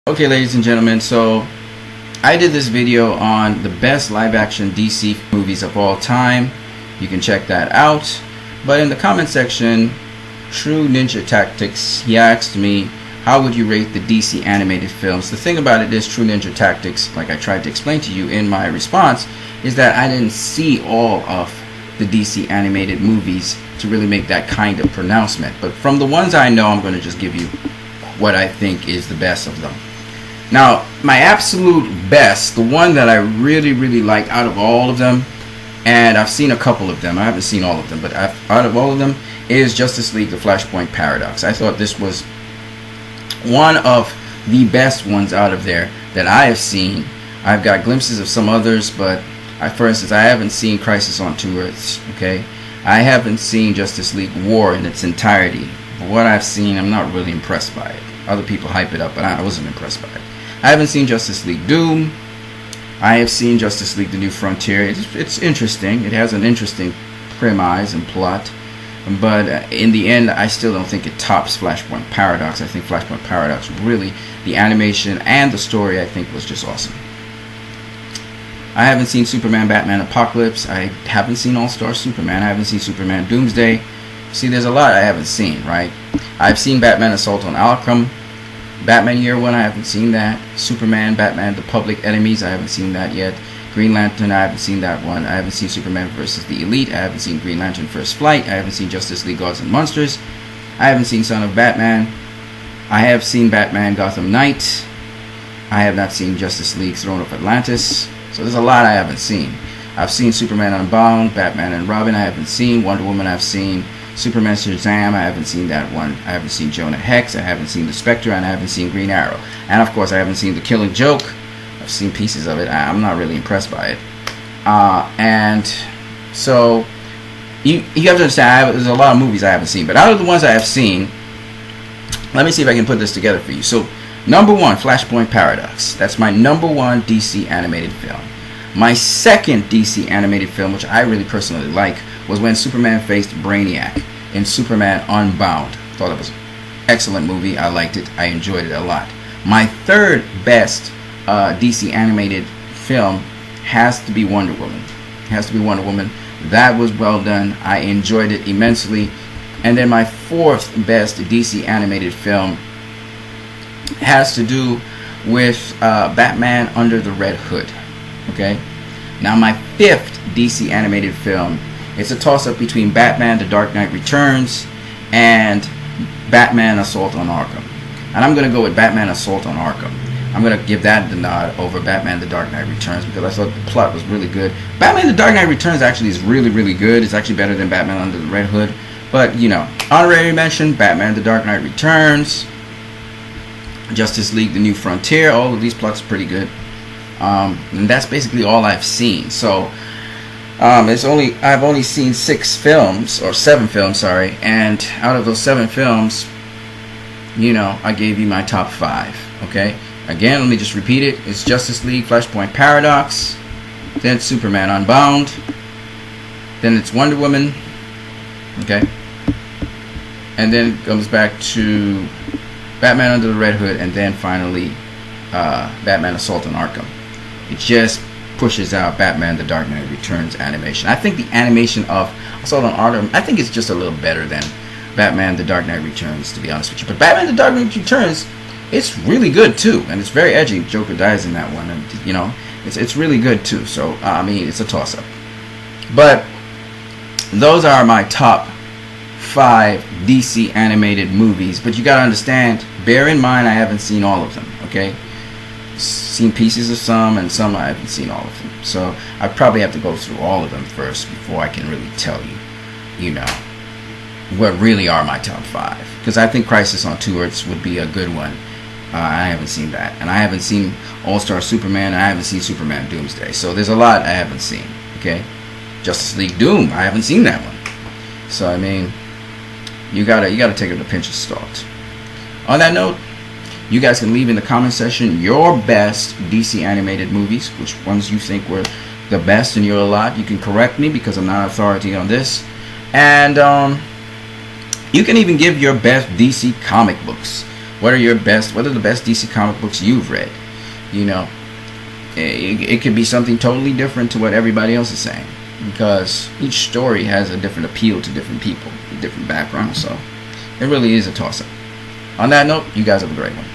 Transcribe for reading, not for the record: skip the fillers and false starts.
Okay, ladies and gentlemen, so I did this video on the best live-action DC movies of all time. You can check that out. But in the comment section, True Ninja Tactics, he asked me, how would you rate the DC animated films? The thing about it is, True Ninja Tactics, like I tried to explain to you in my response, is that I didn't see all of the DC animated movies to really make that kind of pronouncement. But from the ones I know, I'm going to just give you what I think is the best of them. Now, my absolute best, the one that I really like out of all of them, and I've seen a couple of them, I haven't seen all of them, but out of all of them, is Justice League The Flashpoint Paradox. I thought this was one of the best ones out of there that I have seen. I've got glimpses of some others, but for instance, I haven't seen Crisis on Two Earths, okay? I haven't seen Justice League War in its entirety. But what I've seen, I'm not really impressed by it. Other people hype it up, but I wasn't impressed by it. I haven't seen Justice League Doom. I have seen Justice League The New Frontier. It's interesting. It has an interesting premise and plot. But in the end, I still don't think it tops Flashpoint Paradox. I think Flashpoint Paradox really, the animation and the story, I think was just awesome. I haven't seen Superman Batman Apocalypse. I haven't seen All-Star Superman. I haven't seen Superman Doomsday. See, there's a lot I haven't seen, right? I've seen Batman Assault on Arkham. Batman Year One, I haven't seen that. Superman, Batman, The Public Enemies, I haven't seen that yet. Green Lantern, I haven't seen that one. I haven't seen Superman vs. the Elite. I haven't seen Green Lantern First Flight. I haven't seen Justice League Gods and Monsters. I haven't seen Son of Batman. I have seen Batman Gotham Knight. I have not seen Justice League Throne of Atlantis. So there's a lot I haven't seen. I've seen Superman Unbound, Batman and Robin I haven't seen. Wonder Woman I've seen. Superman Shazam, I haven't seen that one. I haven't seen Jonah Hex, I haven't seen The Spectre, and I haven't seen Green Arrow. And of course I haven't seen The Killing Joke. I've seen pieces of it. I'm not really impressed by it. And so you have to understand, there's a lot of movies I haven't seen. But out of the ones I have seen, let me see if I can put this together for you. So number one, Flashpoint Paradox. That's my number one DC animated film. My second DC animated film, which I really personally like, was when Superman faced Brainiac in Superman Unbound. Thought it was an excellent movie. I liked it. I enjoyed it a lot. My third best DC animated film has to be Wonder Woman. Has to be Wonder Woman. That was well done. I enjoyed it immensely. And then my fourth best DC animated film has to do with Batman Under the Red Hood. Okay? Now my fifth DC animated film, it's a toss-up between Batman The Dark Knight Returns and Batman Assault on Arkham. And I'm going to go with Batman Assault on Arkham. I'm going to give that the nod over Batman The Dark Knight Returns because I thought the plot was really good. Batman The Dark Knight Returns actually is really good. It's actually better than Batman Under the Red Hood. But, you know, honorary mention, Batman The Dark Knight Returns, Justice League The New Frontier. All of these plots are pretty good. And that's basically all I've seen. So I've only seen 7 films, sorry, and out of those 7 films, you know, I gave you my top 5. Okay, again, let me just repeat it. It's Justice League Flashpoint Paradox, then Superman Unbound, then it's Wonder Woman, okay, and then it comes back to Batman Under the Red Hood, and then finally Batman Assault on Arkham. It just pushes out Batman The Dark Knight Returns animation. I think the animation of Assault on Arkham, I think it's just a little better than Batman The Dark Knight Returns, to be honest with you. But Batman The Dark Knight Returns, it's really good too, and it's very edgy. Joker dies in that one, and you know, it's really good too. So I mean, it's a toss-up. But those are my top 5 DC animated movies. But you gotta understand, bear in mind, I haven't seen all of them. Okay. Seen pieces of some, and some I haven't seen all of them. So I probably have to go through all of them first before I can really tell you, you know, what really are my top 5. Because I think Crisis on Two Earths would be a good one. I haven't seen that, and I haven't seen All-Star Superman, and I haven't seen Superman Doomsday. So there's a lot I haven't seen. Okay, Justice League Doom, I haven't seen that one. So I mean, you gotta take it with a pinch of salt. On that note, you guys can leave in the comment section your best DC animated movies, which ones you think were the best in your lot. You can correct me because I'm not authority on this. And you can even give your best DC comic books. What are the best DC comic books you've read? You know, it could be something totally different to what everybody else is saying, because each story has a different appeal to different people, different backgrounds. So it really is a toss-up. On that note, you guys have a great one.